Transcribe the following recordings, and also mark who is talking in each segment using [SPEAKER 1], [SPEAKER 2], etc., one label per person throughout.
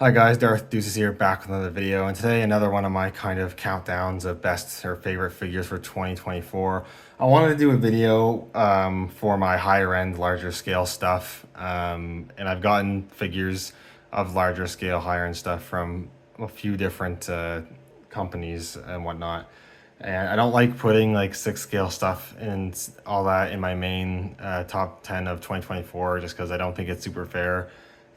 [SPEAKER 1] Hi guys, Darth here back with another video, and today another one of my kind of countdowns of best or favorite figures for 2024. I wanted to do a video for my higher end, larger scale stuff, and I've gotten figures of larger scale, higher end stuff from a few different companies and whatnot. And I don't like putting like 6 scale stuff and all that in my main top 10 of 2024 just because I don't think it's super fair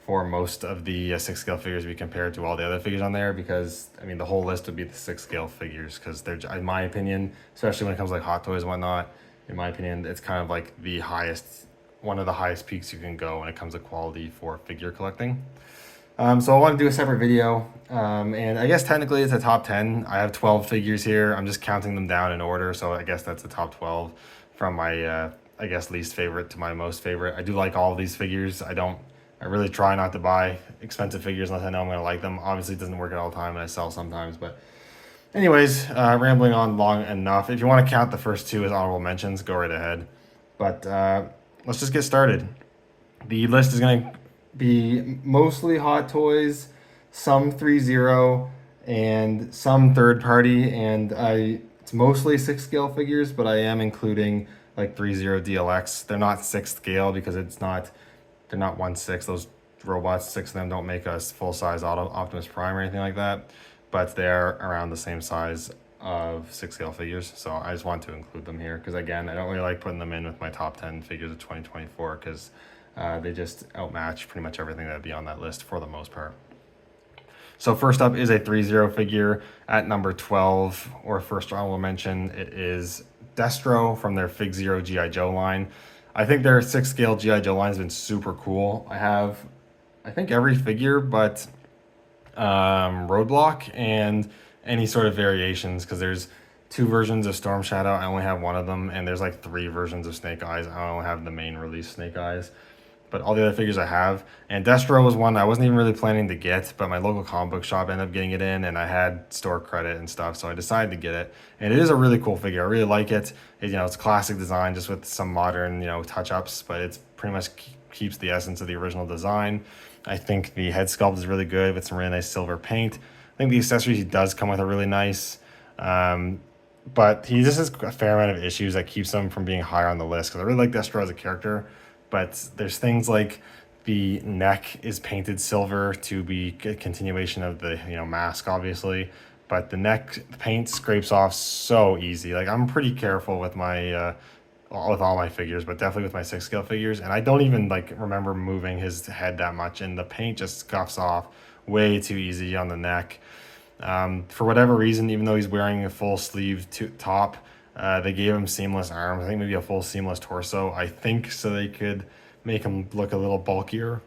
[SPEAKER 1] for most of the 6 scale figures be compared to all the other figures on there, because I mean the whole list would be the 6 scale figures because they're, in my opinion, especially when it comes to like hot toys and whatnot, in my opinion it's kind of like the highest, one of the highest peaks you can go when it comes to quality for figure collecting. So I want to do a separate video, and I guess technically it's a top 10. I have 12 figures here. I'm just counting them down in order, so I guess that's the top 12 from my I guess least favorite to my most favorite. I do like all of these figures. I really try not to buy expensive figures unless I know I'm going to like them. Obviously, it doesn't work out all the time, and I sell sometimes. But anyways, rambling on long enough. If you want to count the first two as honorable mentions, go right ahead. But let's just get started. The list is going to be mostly Hot Toys, some Threezero, and some third party. And it's mostly 6 scale figures, but I am including like Threezero DLX. They're not 6 scale because they're not 1/6. Those robots, 6 of them, don't make us full size Optimus Prime or anything like that, but they're around the same size of 6 scale figures. So I just want to include them here because, again, I don't really like putting them in with my top 10 figures of 2024 because they just outmatch pretty much everything that would be on that list for the most part. So first up is a Threezero figure at number 12, or first honorable mention. It is Destro from their Fig Zero G.I. Joe line. I think their 6 scale G.I. Joe line has been super cool. I have, I think, every figure but Roadblock and any sort of variations, because there's 2 versions of Storm Shadow. I only have one of them, and there's like 3 versions of Snake Eyes. I only have the main release Snake Eyes, but all the other figures I have. And Destro was one I wasn't even really planning to get, but my local comic book shop ended up getting it in, and I had store credit and stuff, so I decided to get it. And it is a really cool figure. I really like it. It's classic design, just with some modern, touch-ups, but it's pretty much keeps the essence of the original design. I think the head sculpt is really good with some really nice silver paint. I think the accessories he does come with are really nice. But he just has a fair amount of issues that keeps him from being higher on the list, because I really like Destro as a character. But there's things like the neck is painted silver to be a continuation of the mask, obviously. But the neck paint scrapes off so easy. Like, I'm pretty careful with my with all my figures, but definitely with my 6 scale figures. And I don't even like remember moving his head that much, and the paint just scuffs off way too easy on the neck. For whatever reason, even though he's wearing a full sleeve top, they gave him seamless arms. I think maybe a full seamless torso. I think so they could make him look a little bulkier.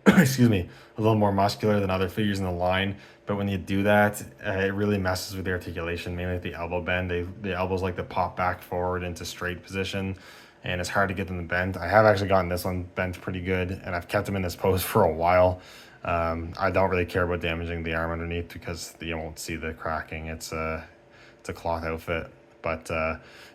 [SPEAKER 1] Excuse me, a little more muscular than other figures in the line. But when you do that, it really messes with the articulation, mainly at the elbow bend. The elbows like to pop back forward into straight position, and it's hard to get them to bend. I have actually gotten this one bent pretty good, and I've kept them in this pose for a while. I don't really care about damaging the arm underneath because you won't see the cracking. It's a cloth outfit. But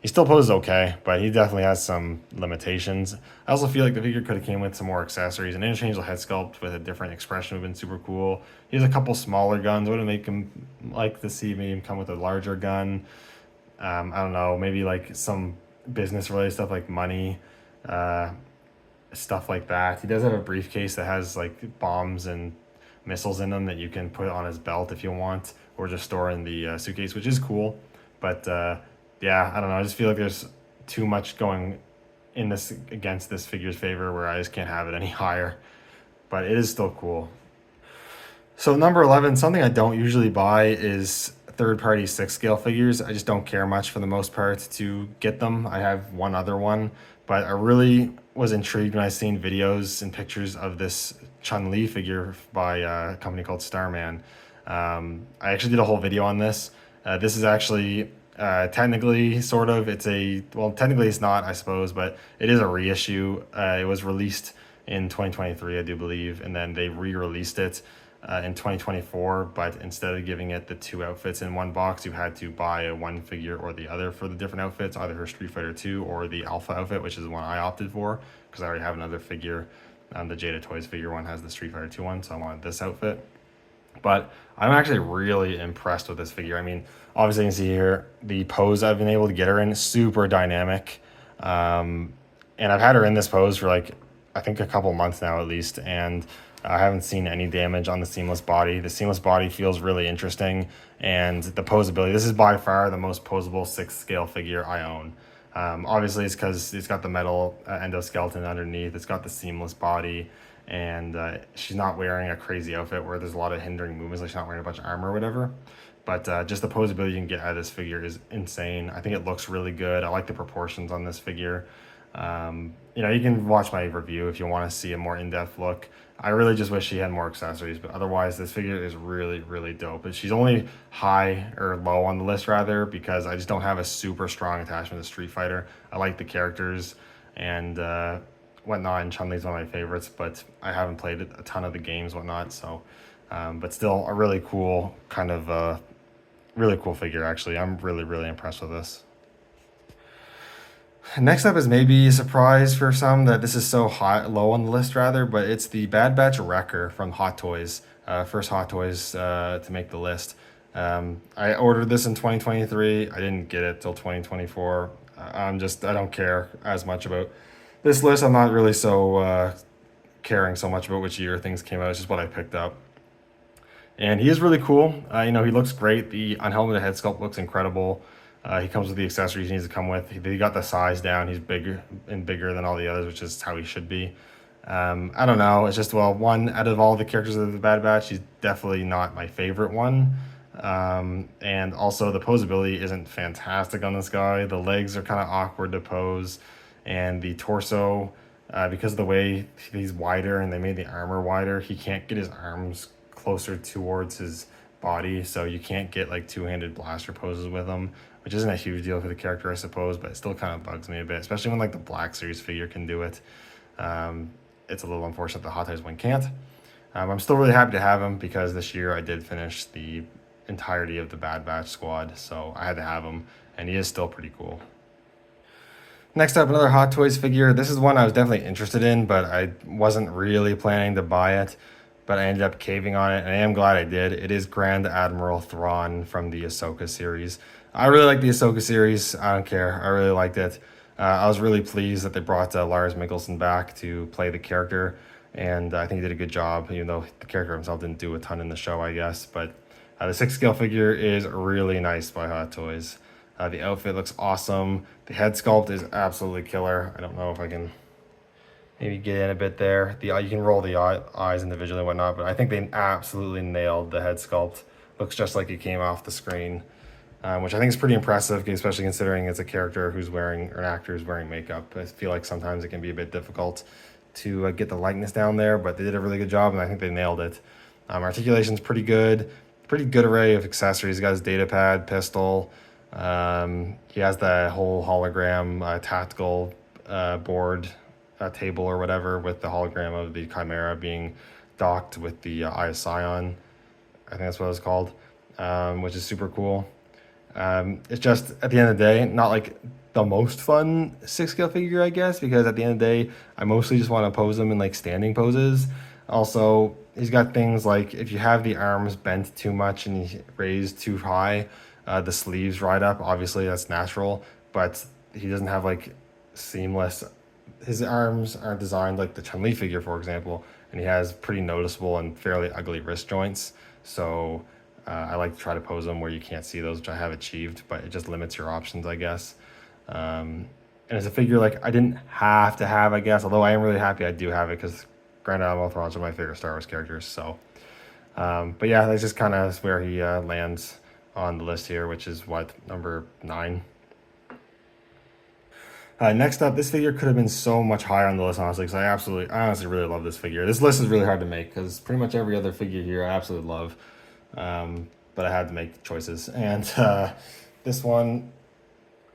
[SPEAKER 1] he still poses okay, but he definitely has some limitations. I also feel like the figure could have came with some more accessories. An interchangeable head sculpt with a different expression would have been super cool. He has a couple smaller guns. Would have made him like to see me come with a larger gun. I don't know, maybe like some business related stuff like money, stuff like that. He does have a briefcase that has like bombs and missiles in them that you can put on his belt if you want, or just store in the suitcase, which is cool. But yeah, I don't know. I just feel like there's too much going in this against this figure's favor where I just can't have it any higher. But it is still cool. So number 11, something I don't usually buy is third-party 6 scale figures. I just don't care much for the most part to get them. I have one other one, but I really was intrigued when I seen videos and pictures of this Chun-Li figure by a company called Starman. I actually did a whole video on this. This is actually technically sort of, well, technically it's not, I suppose, but it is a reissue. It was released in 2023, I do believe, and then they re-released it in 2024, but instead of giving it the 2 outfits in one box, you had to buy one figure or the other for the different outfits, either her Street Fighter 2 or the Alpha outfit, which is the one I opted for because I already have another figure The Jada Toys figure one has the Street Fighter 2 one, so I wanted this outfit. But I'm actually really impressed with this figure. I mean, obviously you can see here the pose I've been able to get her in, super dynamic. And I've had her in this pose for like, I think a couple months now at least, and I haven't seen any damage on the seamless body. The seamless body feels really interesting, and the posability, this is by far the most posable 6th scale figure I own. Obviously it's because it's got the metal endoskeleton underneath, it's got the seamless body, and she's not wearing a crazy outfit where there's a lot of hindering movements, like she's not wearing a bunch of armor or whatever. But just the posability you can get out of this figure is insane. I think it looks really good. I like the proportions on this figure. You know, you can watch my review if you want to see a more in-depth look. I really just wish she had more accessories, but otherwise this figure is really, really dope. But she's only high or low on the list rather, because I just don't have a super strong attachment to Street Fighter. I like the characters and whatnot, and Chun-Li's one of my favorites, but I haven't played a ton of the games, whatnot, so but still a really cool kind of really cool figure actually. I'm really, really impressed with this. Next up is maybe a surprise for some that this is so low on the list rather, but it's the Bad Batch Wrecker from Hot Toys. First Hot Toys to make the list. I ordered this in 2023. I didn't get it till 2024. I don't care as much about this list. I'm not really so caring so much about which year things came out. It's just what I picked up. And he is really cool. You know, he looks great. The unhelmeted head sculpt looks incredible. He comes with the accessories he needs to come with. He got the size down. He's bigger than all the others, which is how he should be. I don't know. It's just, well, one out of all the characters of the Bad Batch, he's definitely not my favorite one. And also the posability isn't fantastic on this guy. The legs are kind of awkward to pose, and the torso, because of the way he's wider and they made the armor wider, he can't get his arms closer towards his body, so you can't get like two-handed blaster poses with him, which isn't a huge deal for the character, I suppose, but it still kind of bugs me a bit, especially when like the Black Series figure can do it. It's a little unfortunate the Hot Toys one can't. I'm still really happy to have him because this year I did finish the entirety of the Bad Batch squad, so I had to have him, and he is still pretty cool. Next up, another Hot Toys figure. This is one I was definitely interested in, but I wasn't really planning to buy it, but I ended up caving on it, and I am glad I did. It is Grand Admiral Thrawn from the Ahsoka series. I really like the Ahsoka series. I don't care. I really liked it. I was really pleased that they brought Lars Mikkelsen back to play the character, and I think he did a good job, even though the character himself didn't do a ton in the show, I guess. But the 6th scale figure is really nice by Hot Toys. The outfit looks awesome. The head sculpt is absolutely killer. I don't know if I can maybe get in a bit there. You can roll the eyes individually and whatnot, but I think they absolutely nailed the head sculpt. Looks just like it came off the screen, which I think is pretty impressive, especially considering it's a character who's wearing, or an actor who's wearing makeup. I feel like sometimes it can be a bit difficult to get the likeness down there, but they did a really good job, and I think they nailed it. Articulation's pretty good array of accessories. He got his data pad, pistol. He has the whole hologram tactical board table or whatever, with the hologram of the Chimera being docked with the Eye of Sion. I think that's what it's called, which is super cool. It's just, at the end of the day, not like the most fun 6 scale figure, I guess, because at the end of the day, I mostly just want to pose him in like standing poses. Also, he's got things like if you have the arms bent too much and he raised too high, the sleeves ride up. Obviously, that's natural, but he doesn't have like seamless. His arms aren't designed like the Chun-Li figure, for example, and he has pretty noticeable and fairly ugly wrist joints. So I like to try to pose them where you can't see those, which I have achieved, but it just limits your options, I guess. And as a figure, like, I didn't have to have, I guess, although I am really happy I do have it because Grand Admiral Thrawn's one of my favorite Star Wars characters. So, but yeah, that's just kind of where he lands on the list here, which is what, number 9. Next up, this figure could have been so much higher on the list, honestly, because I honestly really love this figure. This list is really hard to make because pretty much every other figure here I absolutely love, but I had to make choices. And this one,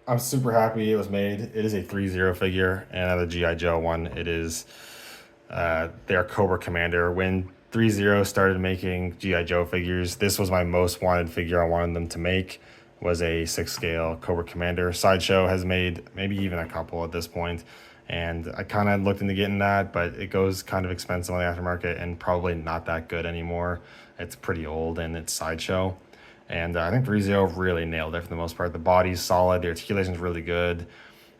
[SPEAKER 1] I'm super happy it was made. It is a Threezero figure, and the G.I. Joe one, it is their Cobra Commander. When Threezero started making G.I. Joe figures, this was my most wanted figure I wanted them to make. Was a 6 scale Cobra Commander. Sideshow has made maybe even a couple at this point, And I kind of looked into getting that, but it goes kind of expensive on the aftermarket and probably not that good anymore. It's pretty old and it's Sideshow. And I think Threezero really nailed it for the most part. The body's solid, the articulation's really good.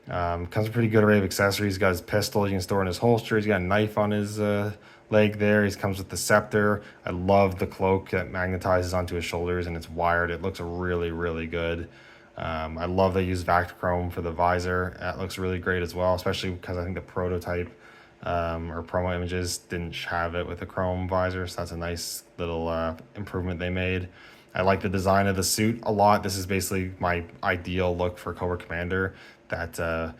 [SPEAKER 1] Comes with a pretty good array of accessories. He's got his pistol you can store in his holster. He's got a knife on his leg there. He comes with the scepter. I love the cloak that magnetizes onto his shoulders and it's wired. It looks really, really good. I love they use Vactachrome for the visor. That looks really great as well, especially because I think the prototype or promo images didn't have it with a chrome visor. So that's a nice little improvement they made. I like the design of the suit a lot. This is basically my ideal look for Cobra Commander. That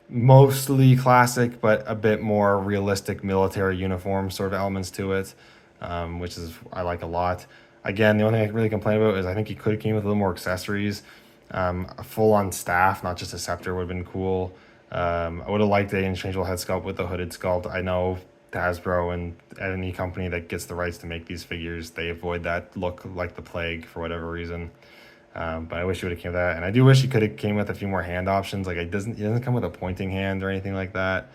[SPEAKER 1] mostly classic, but a bit more realistic military uniform sort of elements to it, which is I like a lot. Again, the only thing I can really complain about is I think he could have came with a little more accessories. A full-on staff, not just a scepter, would have been cool. I would have liked the interchangeable head sculpt with the hooded sculpt. I know Hasbro and any company that gets the rights to make these figures, they avoid that look like the plague for whatever reason. But I wish he would have came with that, and I do wish he could have came with a few more hand options. Like he doesn't come with a pointing hand or anything like that,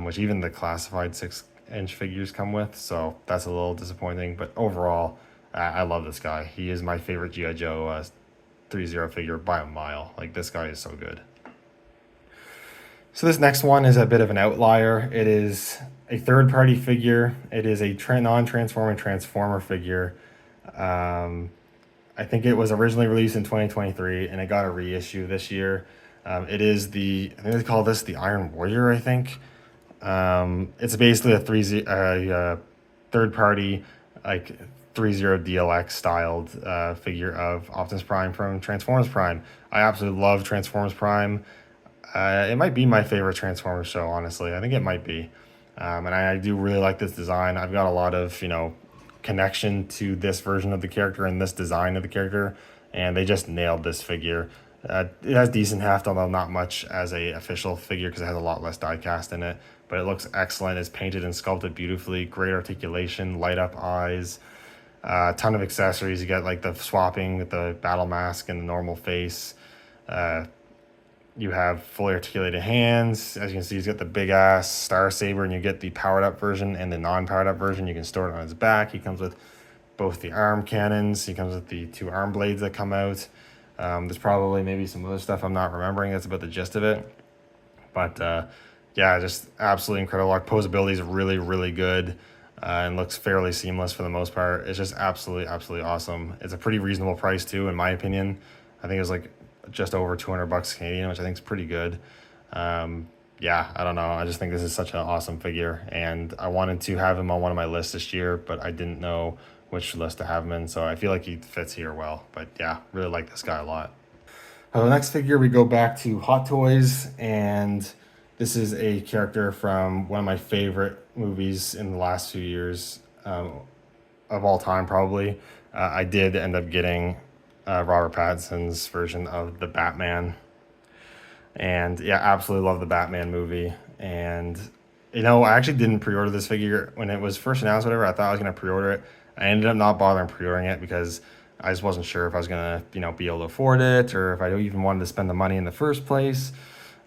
[SPEAKER 1] which even the classified 6-inch figures come with. So that's a little disappointing. But overall, I love this guy. He is my favorite GI Joe Threezero figure by a mile. Like this guy is so good. So this next one is a bit of an outlier. It is a third-party figure. It is a non-transforming Transformer figure. I think it was originally released in 2023 and it got a reissue this year. It is I think they call this the Iron Warrior, I think. It's basically a third-party, like Threezero DLX styled figure of Optimus Prime from Transformers Prime. I absolutely love Transformers Prime. It might be my favorite Transformers show, honestly. I think it might be. And I do really like this design. I've got a lot of, connection to this version of the character and this design of the character, and they just nailed this figure. It has decent heft, although not much as a official figure because it has a lot less die cast in it, but it looks excellent. It's painted and sculpted beautifully, great articulation, light up eyes, a ton of accessories. You get like the swapping with the battle mask and the normal face. You have fully articulated hands. As you can see, he's got the big ass Star Saber, and you get the powered up version and the non-powered up version. You can store it on his back. He comes with both the arm cannons. He comes with the 2 arm blades that come out. There's probably maybe some other stuff I'm not remembering. That's about the gist of it. But yeah, just absolutely incredible. Our posability is really, really good and looks fairly seamless for the most part. It's just absolutely, absolutely awesome. It's a pretty reasonable price too, in my opinion. I think it was like just over 200 bucks Canadian, which I think is pretty good. Yeah, I don't know. I just think this is such an awesome figure, and I wanted to have him on one of my lists this year, but I didn't know which list to have him in, so I feel like he fits here well. But yeah, really like this guy a lot. The next figure, we go back to Hot Toys, and this is a character from one of my favorite movies in the last few years, of all time probably. I did end up getting Robert Pattinson's version of the Batman, and yeah, absolutely love the Batman movie. And I actually didn't pre-order this figure when it was first announced. Whatever, I thought I was gonna pre-order it. I ended up not bothering pre-ordering it because I just wasn't sure if I was gonna be able to afford it, or if I even wanted to spend the money in the first place.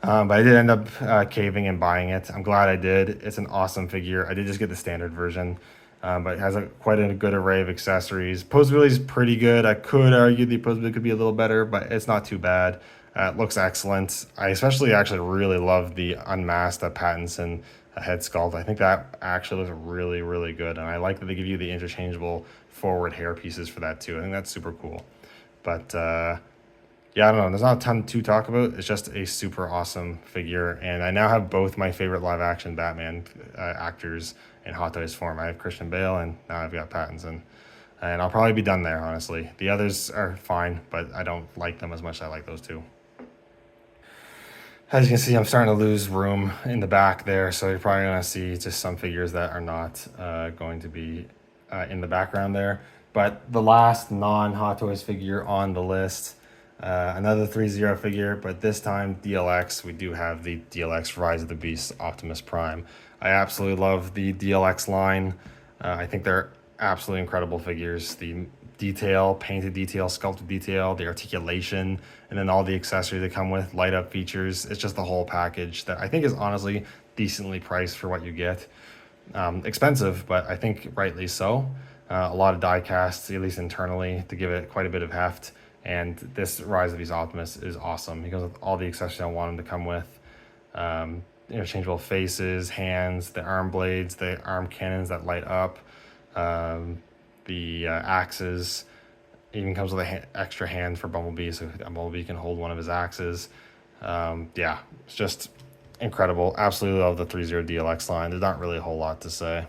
[SPEAKER 1] But I did end up caving and buying it. I'm glad I did. It's an awesome figure. I did just get the standard version. But it has quite a good array of accessories. Posability is pretty good. I could argue the posability could be a little better, but it's not too bad. It looks excellent. I especially actually really love the unmasked Pattinson head sculpt. I think that actually looks really, really good. And I like that they give you the interchangeable forward hair pieces for that too. I think that's super cool. But yeah, I don't know. There's not a ton to talk about. It's just a super awesome figure. And I now have both my favorite live action Batman actors in Hot Toys form. I have Christian Bale, and now I've got Pattinson. And I'll probably be done there, honestly. The others are fine, but I don't like them as much as I like those two. As you can see, I'm starting to lose room in the back there, so you're probably going to see just some figures that are not going to be in the background there. But the last non-Hot Toys figure on the list, another Threezero figure, but this time DLX. We do have the DLX Rise of the Beast Optimus Prime. I absolutely love the DLX line. I think they're absolutely incredible figures. The detail, painted detail, sculpted detail, the articulation, and then all the accessories that come with, light up features. It's just the whole package that I think is honestly decently priced for what you get. Expensive, but I think rightly so. A lot of die casts, at least internally, to give it quite a bit of heft. And this Rise of Beast Optimus is awesome because of all the accessories I want him to come with. Interchangeable faces, hands, the arm blades, the arm cannons that light up, the axes. Even comes with an extra hand for Bumblebee, so Bumblebee can hold one of his axes. Yeah, it's just incredible. Absolutely love the Threezero DLX line. There's not really a whole lot to say.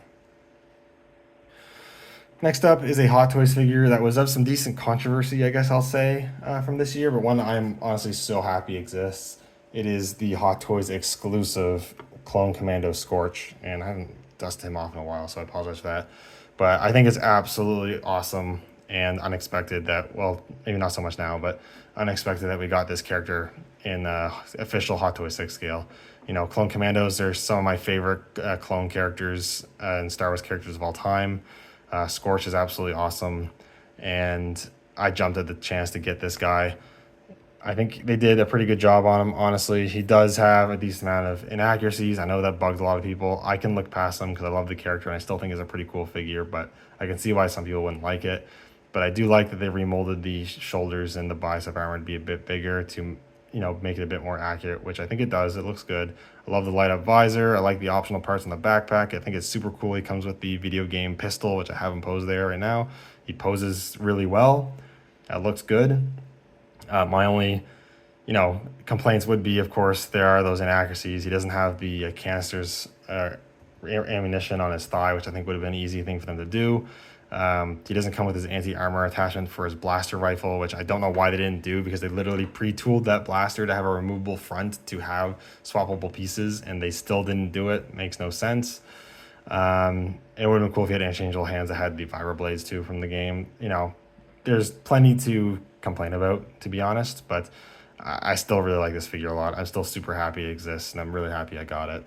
[SPEAKER 1] Next up is a Hot Toys figure that was of some decent controversy, I guess I'll say, from this year, but one I'm honestly so happy exists. It is the Hot Toys exclusive Clone Commando Scorch, and I haven't dusted him off in a while, so I apologize for that. But I think it's absolutely awesome and unexpected that, well, maybe not so much now, but unexpected that we got this character in official Hot Toys 6 scale. You know, Clone Commandos are some of my favorite clone characters and Star Wars characters of all time. Scorch is absolutely awesome, and I jumped at the chance to get this guy. I think they did a pretty good job on him, honestly. He does have a decent amount of inaccuracies. I know that bugs a lot of people. I can look past them because I love the character, and I still think it's a pretty cool figure, but I can see why some people wouldn't like it. But I do like that they remolded the shoulders and the bicep armor to be a bit bigger to, you know, make it a bit more accurate, which I think it does. It looks good. I love the light up visor. I like the optional parts on the backpack. I think it's super cool. He comes with the video game pistol, which I have him pose there right now. He poses really well. That looks good. My only, you know, complaints would be, of course, there are those inaccuracies. He doesn't have the canisters ammunition on his thigh, which I think would have been an easy thing for them to do. He doesn't come with his anti-armor attachment for his blaster rifle, which I don't know why they didn't do, because they literally pre-tooled that blaster to have a removable front to have swappable pieces, and they still didn't do it. Makes no sense. It would have been cool if he had interchangeable hands that had the vibroblades too from the game. You know, there's plenty to complain about, to be honest, but I still really like this figure a lot. I'm still super happy it exists, and I'm really happy I got it.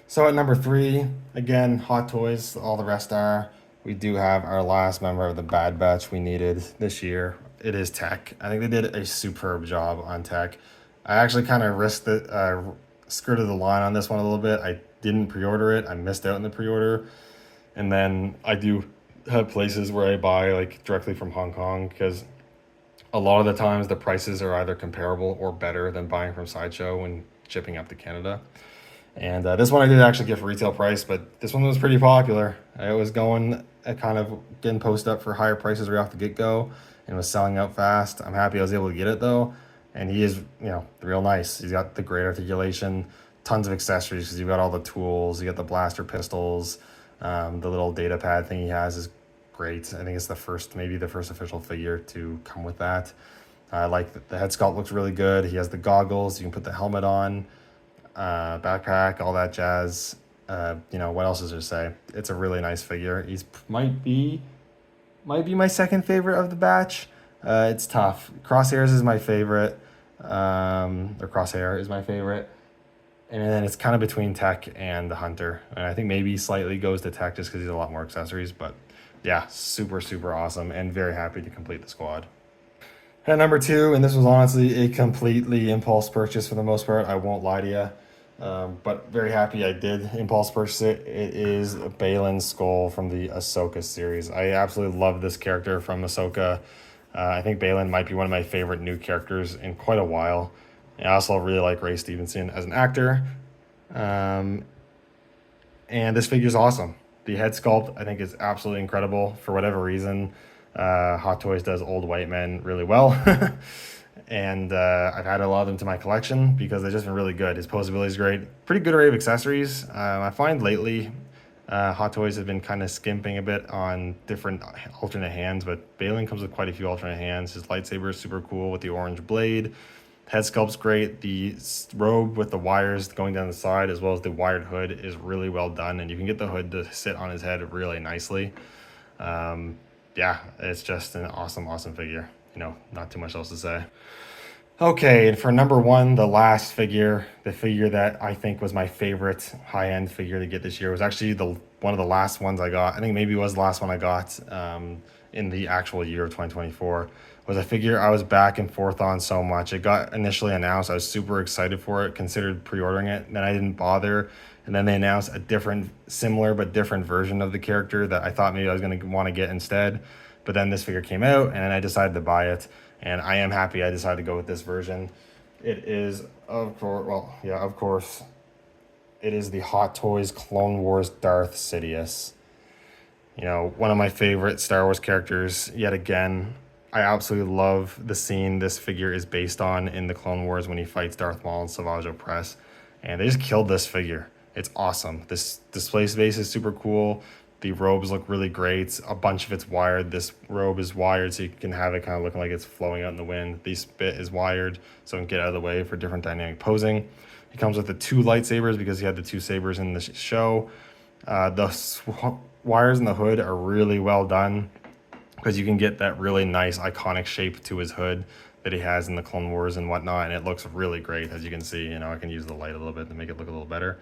[SPEAKER 1] So at number 3, again, Hot Toys, all the rest are. We do have our last member of the Bad Batch we needed this year. It is Tech. I think they did a superb job on Tech. I actually kind of risked it, skirted the line on this one a little bit. I didn't pre-order it. I missed out in the pre-order. And then I do have places where I buy like directly from Hong Kong, because a lot of the times the prices are either comparable or better than buying from Sideshow when shipping up to Canada. And this one I did actually get for retail price, but this one was pretty popular. I was going kind of getting posted up for higher prices right off the get-go and was selling out fast. I'm happy I was able to get it though. And he is, you know, real nice. He's got the great articulation, tons of accessories because you've got all the tools. You got the blaster pistols, the little data pad thing he has is great. I think it's the first, maybe the first official figure to come with that. I like the head sculpt looks really good. He has the goggles. You can put the helmet on. Backpack, all that jazz. You know, what else is there to say? It's a really nice figure. He's might be my second favorite of the batch. It's tough. Crosshairs is my favorite. Or Crosshair is my favorite. And then it's kind of between Tech and the Hunter. And I think maybe slightly goes to Tech just because he's a lot more accessories. But yeah, super, super awesome and very happy to complete the squad. At number 2, and this was honestly a completely impulse purchase for the most part. I won't lie to you. But very happy I did impulse purchase it. It is Balin's skull from the Ahsoka series. I absolutely love this character from Ahsoka. I think Balin might be one of my favorite new characters in quite a while. I also really like Ray Stevenson as an actor. And this figure is awesome. The head sculpt, I think, is absolutely incredible. For whatever reason, Hot Toys does old white men really well. And I've added a lot of them to my collection because they've just been really good. His posability is great. Pretty good array of accessories. I find lately Hot Toys have been kind of skimping a bit on different alternate hands, but Balin comes with quite a few alternate hands. His lightsaber is super cool with the orange blade. Head sculpt's great. The robe with the wires going down the side as well as the wired hood is really well done, and you can get the hood to sit on his head really nicely. Yeah, it's just an awesome, awesome figure. You know, not too much else to say. Okay, and for number one, the last figure, the figure that I think was my favorite high-end figure to get this year was actually the one of the last ones I got. I think maybe it was the last one I got in the actual year of 2024. Was a figure I was back and forth on so much. It got initially announced. I was super excited for it, considered pre-ordering it. Then I didn't bother. And then they announced a different, similar but different version of the character that I thought maybe I was going to want to get instead. But then this figure came out, and I decided to buy it. And I am happy I decided to go with this version. It is, of course, well, yeah, of course, it is the Hot Toys Clone Wars Darth Sidious. You know, one of my favorite Star Wars characters, yet again. I absolutely love the scene this figure is based on in the Clone Wars when he fights Darth Maul and Savage Opress. And they just killed this figure. It's awesome. This display space is super cool. The robes look really great. A bunch of it's wired. This robe is wired so you can have it kind of looking like it's flowing out in the wind. This bit is wired so it can get out of the way for different dynamic posing. He comes with the 2 lightsabers because he had the 2 sabers in the show. The wires in the hood are really well done because you can get that really nice iconic shape to his hood that he has in the Clone Wars and whatnot, and it looks really great. As you can see, you know, I can use the light a little bit to make it look a little better.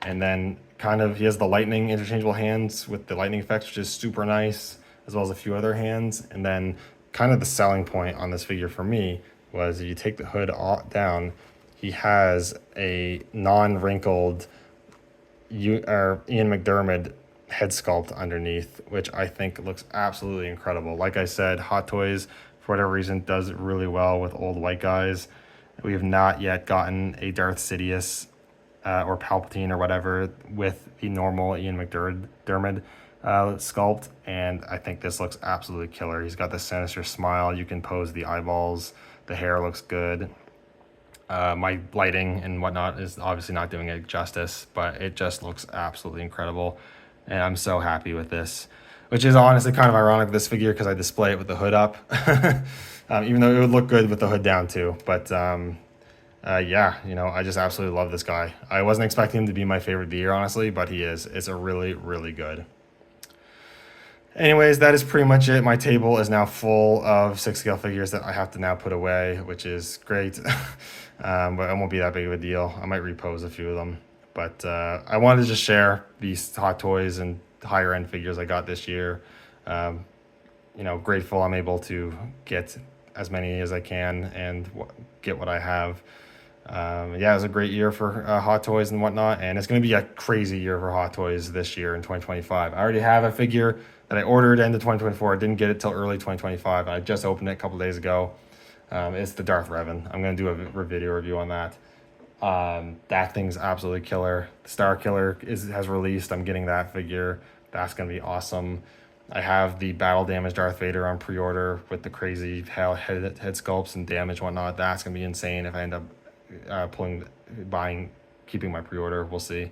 [SPEAKER 1] And then kind of he has the lightning interchangeable hands with the lightning effects, which is super nice, as well as a few other hands. And then kind of the selling point on this figure for me was if you take the hood down, he has a non-wrinkled Ian McDiarmid head sculpt underneath, which I think looks absolutely incredible. Like I said, Hot Toys, for whatever reason, does really well with old white guys. We have not yet gotten a Darth Sidious or Palpatine or whatever with the normal Ian McDiarmid sculpt, and I think this looks absolutely killer. He's got the sinister smile. You can pose the eyeballs. The hair looks good. My lighting and whatnot is obviously not doing it justice, but it just looks absolutely incredible. And I'm so happy with this, which is honestly kind of ironic with this figure because I display it with the hood up, even though it would look good with the hood down too. But yeah, you know, I just absolutely love this guy. I wasn't expecting him to be my favorite of the year, honestly, but he is. It's a really, really good. Anyways, that is pretty much it. My table is now full of 6 scale figures that I have to now put away, which is great. But it won't be that big of a deal. I might repose a few of them. But I wanted to just share these Hot Toys and higher end figures I got this year. You know, grateful I'm able to get as many as I can and get what I have. Yeah, it was a great year for Hot Toys and whatnot, and it's going to be a crazy year for Hot Toys this year in 2025. I already have a figure that I ordered end of 2024. I didn't get it till early 2025. I just opened it a couple days ago. It's the Darth Revan. I'm going to do a video review on that. That thing's absolutely killer. The Star Killer has released. I'm getting that figure. That's going to be awesome. I have the battle damage Darth Vader on pre-order with the crazy head sculpts and damage and whatnot. That's going to be insane if I end up keeping my pre-order. We'll see.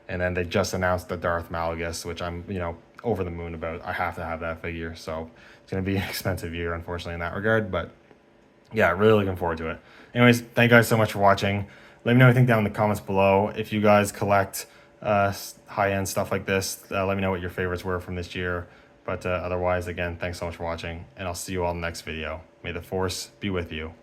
[SPEAKER 1] And then they just announced the Darth Malagus, which I'm, you know, over the moon about. I have to have that figure. So it's going to be an expensive year, unfortunately, in that regard. But yeah, really looking forward to it. Anyways, thank you guys so much for watching. Let me know what you think down in the comments below. If you guys collect high-end stuff like this, let me know what your favorites were from this year. But otherwise, again, thanks so much for watching, and I'll see you all in the next video. May the Force be with you.